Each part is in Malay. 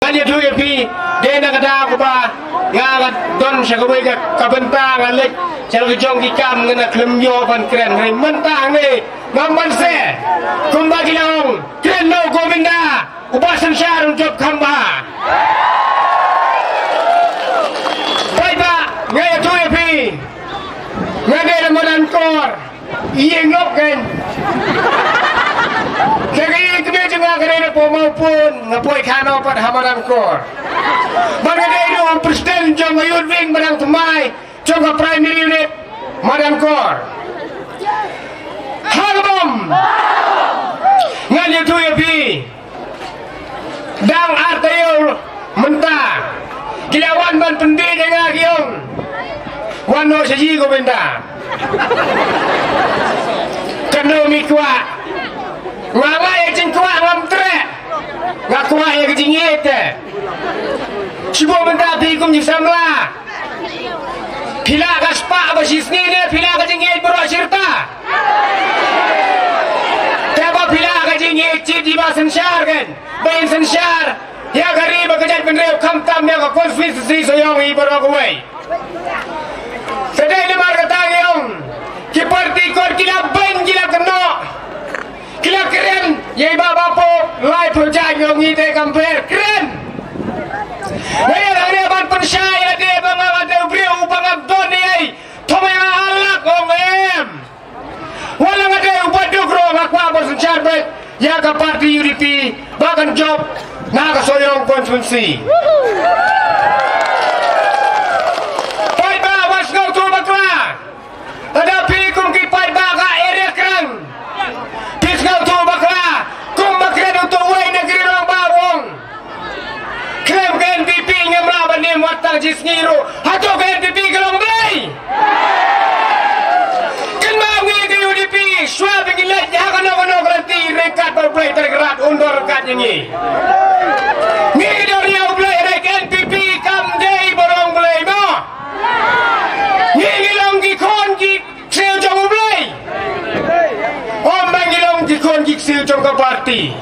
Tanya tu ya pi, dia nak kata aku ba, ngagat don saya kau bagi kabentang alik, saya kejong kikam ngena kelemyo pan keren, hari mentang ni, ngamban se, kumbagi long, keren no Govinda, ubah sensar untuk kamba. Baik pak, ngaya tu ya pi, ngade ramadan kor, iye ngok kan. Kaya kami juga kerana maupun ngapoi kano pada hamaran kor. Bagaimana itu presiden jom ayun wing barang temai jom ke primary unit madan kor. Harbom. Ngan itu ya pi. Dang artayul mentah. Kilawan ban pendi dengan kiong. Wano saji ko benda. Kano mikwa. Ngama yang cengkuah ngam trek, ngakuah yang kejingit. Siapa benda bikum jisamla. Pila kaspa basis ni le, pila kejingit berasirta. Tapi pila kejingit cip di bawah sensar kan, bayin sensar. Ya garib kerja penreu kam tam yang konflik soyong ibu rakway. Sedai lemar kata yang kiparti kor kila ben kila kena. Kila keren, yai bapa po, lai project yang ngite kamper keren. Naya naya ban pensaya de bangga de ubriu bangga don yai, thomai alak ong em. Walang ade upadu gro ngakwa bersencar bet, ya ke parti UDP, bahkan job, nak soyong konstitusi. Pai ba was ngau tu bakla, tetapi kum ki pai ba ka area kerang. Kau tu bakla, kau bakla untuk wai negeri orang bawang. Krem ke NPP ngamla bani muatang jisngiru, atau ke NPP kelong bay. Kenapa ke UDP? Suap pengilat jangan nak nanti rekat berbelai tergerak undur rekat ini. Ni dari berbelai rekat NPP kam day borong belai mo. Ni gilang gikon gik sel jauh belai. Om bangilong dikon giksil trong ke parti.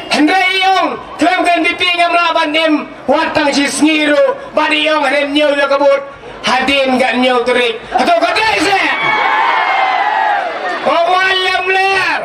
Hendai yong klaim kan dipi ngam laban nim watang jisngiru badi yong ren nyau ya kabut hadin gak nyau terik atau kadai se. Oh walam ler.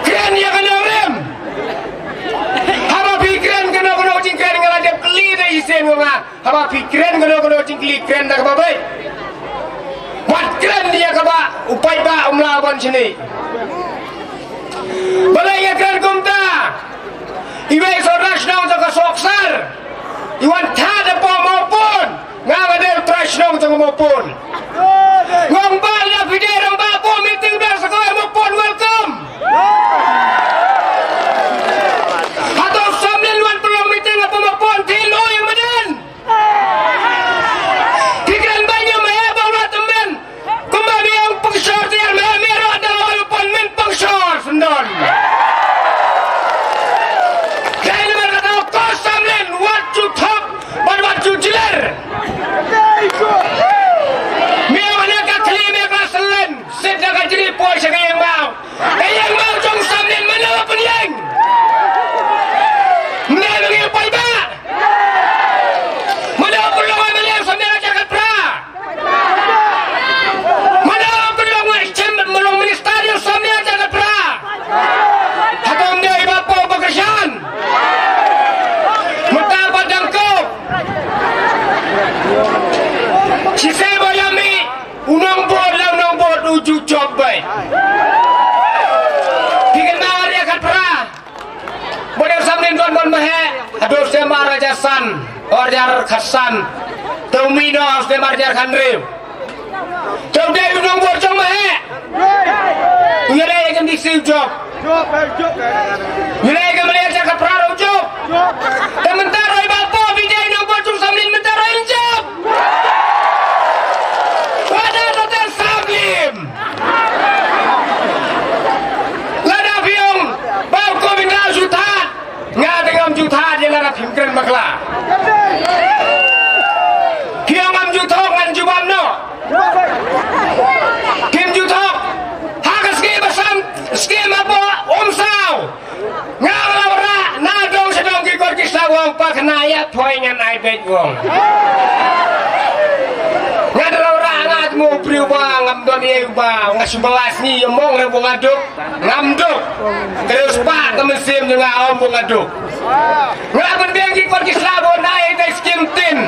Keren ya kena rem. Haba pikiran kena cingkren ngaladap keli dah isen ngoma. Haba pikiran kena cingkli keren dah kabai. Wat keren dia kaba upai ba umlawan sini. Balai ya keren kumta. Iwe sorash nang jaga soksar. Iwan tada po maupun. Ngagadel trash nang jaga maupun. Ngong bala video rong bapo meeting ber sekolah maupun welcome. Atau sambil luan pelong meeting apa maupun tilo yang badan. Pikiran banyak maya bawa teman. Kembali yang pengsor tiar maya merah adalah walaupun men pengsor sendon. Kaya berkata kau sambil what you talk but what you jeler. Memangnya kat kelima kelas selen sedang jadi poin sekarang yang mau. Yang mau jom sambil mana apa yang? Mana yang poin ba? Mana perlu mana yang sambil aja kat pra? Mana perlu macam melong ministerial sambil aja kat pra? Atau dia bapa pekerjaan? Mata padang kau. Si saya bayami unang bot uju job bay. Bikin mawar ya kat pra. Boleh sambil don mahe. Aduh saya maraja san, orjar khasan. Tumino saya marjar khandriu. Tum dia unang bot jong mahe. Ngere yang disil job. Ngere yang melihat kat pra job. Sementara bapa bijai unang bot jong sambil mentara job. Wadah total samlim. Lada biung bau ko binda jutat. Nga dengan jutat yang lada pimkren makla. Kiong am jutok ngan jubam no. Kim jutok. Hagas ke basam skim apa omsau. Nga wala na dong sedong wong pakenaya poingan ai bet wong ngadra orang mu priwa ngamdon ye ba ngasubelas ni mong re wong aduk ngamduk terus pak temesim juga om wong aduk ngaben bengi kon kislabo nai dai skim tin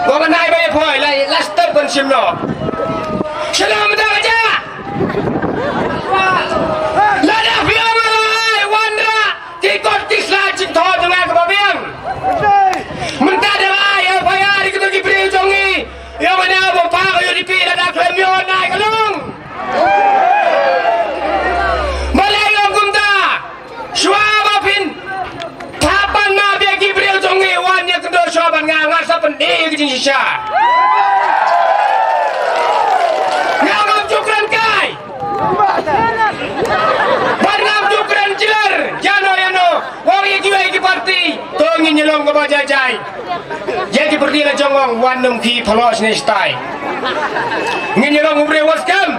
wong nai bay poi lai laster kon simno shalom da aja lada fiamai wandra ki kon kisla cin tho dengan kebabian mentah dah ya payah di ketu Gibril jongi ya mana bapa kayu di pi ada klemion naik kelung malayong kumta suama pin papan ma be Gibril jongi wannya kedo soban ngangar sa pendi ke sisa ngam cukran kai barngam cukran ciler jano yano wong iki parti tongin nyelong ke bajajai jadi berdiri jongong wanum ki polos nestai nyelong ubre waskam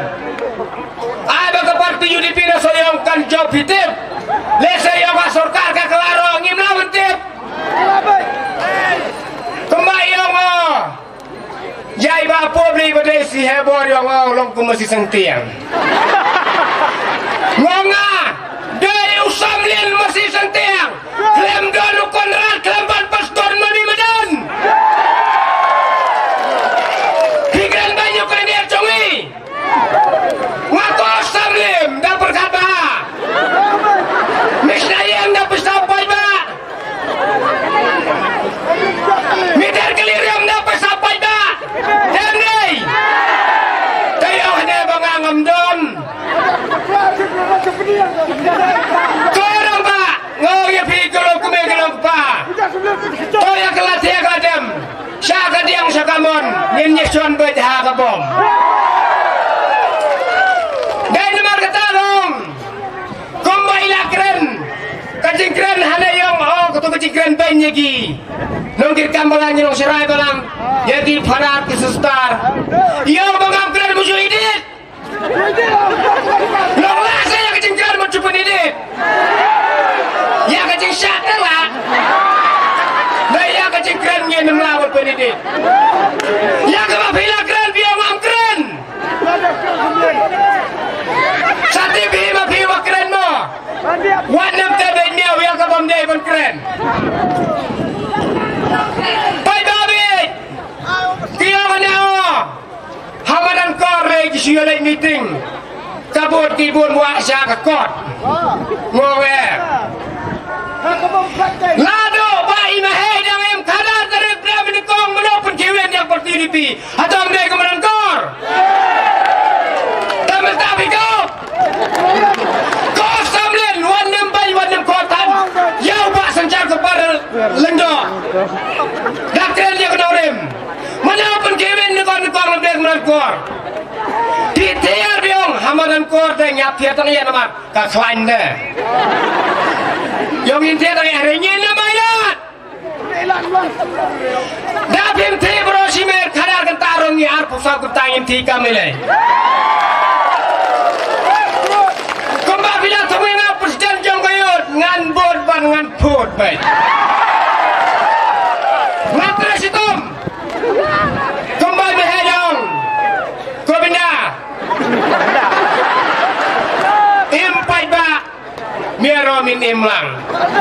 ada ke parti UDP na soyong kan job hitip lese yang sorkar ka kelaro ngimla mentip kembali yang jai ba pobri bade si hebor yang long ku masih sentiang ngonga dari usamlin masih sentiang klem donu konrad klem ban pastor mani medan pikiran banyak keren jongi ngaku usamlim dah berkata misnayang dah bersampai ba midar keliriam dah bersampai ba dan ni tayo hanya bangangam don korang pak ngoye pikirlo kumegelong pak toya kelatih kadem syaka diang syakamon nyenyekson bejaha kabom dan nomor ketalong kumbailah keren kacing keren hana yang ketu kacing keren banyegi nungkir kambalan nyelong serai balang jadi parat kesustar yang bangam keren musuh idit nonglah saya kacing keren mau cupa idit ya kacing syatan lah nah ya kacing keren nyenem lawat penidit ya kemafilah keren biar mam keren sati bima bima keren mo wanam tebe niaw yang kabam day ban keren pai babi kaya manao hamadan kore kisiyalay meeting kabut kibun waksa kakot ngowe lado ba imahe dang em kadar tarif dam ni kong menopun kiwen yang bertiripi atau ambil kemanan kor tamen tapi kau samlen wanam bay wanam kotan yau ba sancar kepada lendo dakten dia kenorem menopun kiwen ni kong lebih kemanan kor ditiar biong hamadan kor dan nyapia tang ya nama kaklain deh yang inti tang hari ini namayat dapim ti brosimer kadar kentarong ni arpu sagu tangin ti kamile kembali bila tunggu ngap presiden jong kayut ngan bod ban ngan put baik ngan presitum kembali behedong kobinda impai ba meromin imlang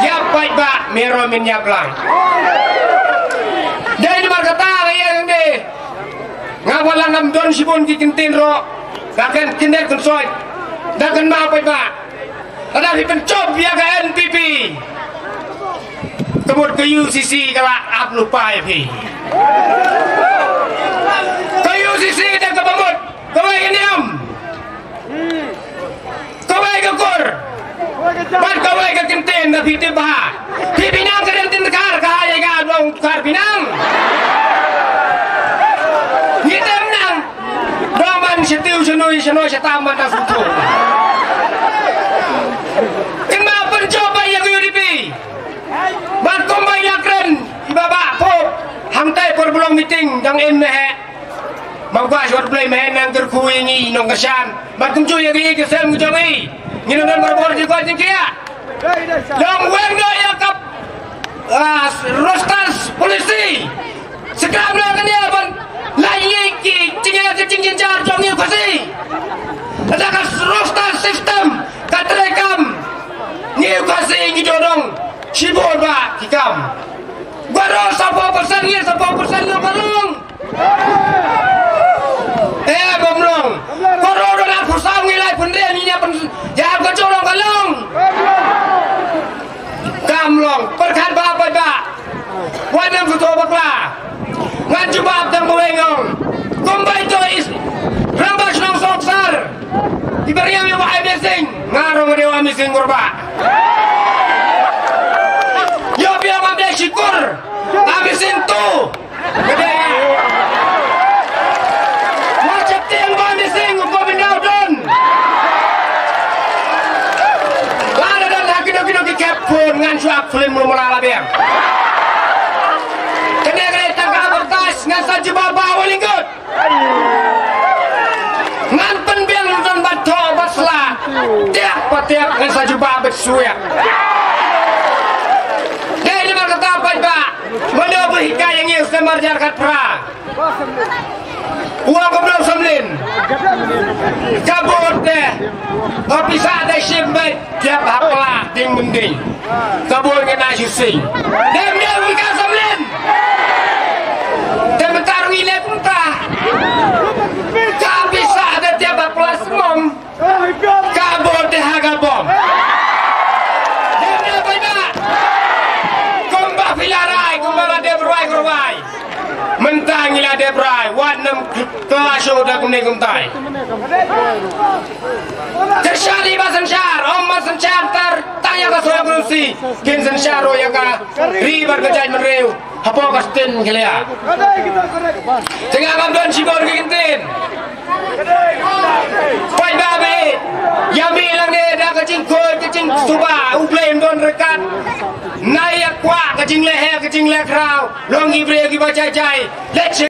yapai ba meromin yablang dari markata yang de ngawalang amdon sibun kikintin ro dakan kinder konsoy dakan mapai ba ada pencob ya ke NPP kebut ke UCC kala ap lupa ya pi ke UCC dan ke pemut kawai indiam kawai ke kur ban kawai ke kintin na piti baha pipinang ka rin tinakar kahaya ka adwang kar pinang ngitem nang doman sitiu sunoy sa taman na futo kima pencoba ya UDP ban kumbay lakren ibaba po hamtay perbulong meeting dang enmehe magwas war play mehen nang terkuingi nong kesan ban kumcu ya gi kesem ngujongi nginom dan berbor di kau kia dong weng do ya kap kecing jinjar jong niu kasi. Ada ka roster system katrekam niu kasi ngidorong sibor ba kikam. Baru 10% ni 10% lo barong. Bomlong. Kororo na pusang ngilai pende ni nya pen ya ka corong kalong. Kamlong perkhat ba ba ba. Wadam su to bakla. Ngan jubab dan bawengong. Kumbai to is rambas nang soksar. Ibariam yo ai besing. Ngarong dewa mising kurba. Yo biar mamde syukur. Abisin tu. Gede. Macet yang mamde sing upo bindau don. Lada dan haki-doki kepun ngan suap film mula-mula labeng. Kena tangkap bertas ngan sajubah bawa lingkut. Ngan penbiang nonton bato basla. Tiap patiap ngan sajubah bersuyak. Dari mana kata apa pak? Mana berhikayat yang ia semarjar kat pra. Uang kebelau semlin. Kabut deh. Bisa ada simbet tiap hapla ding mending. Kabut kena susing. Dem dia bukan semlin. Dan bertarung ini entah. Tak bisa ada tiap hapla semom. Kabut deh harga bom. Dem dia banyak. Kumbah filarai, kumbah ladeh berwai. Mentang ila debrai, wadnam kelasyo dah kuning kumtai. Tersyari basan syar, om basan syar tanya ke soya berusi, kinsan syaro yang ka ribar kejai menreu, hapo kastin kelea. Tengah kamdon sibor kegintin. Pai babe, yang bilang dia dah kecing kod, kecing suba, ublem don rekat. Naik kuat, kecing leher, kecing lekrau, longi beri baca jai. Let's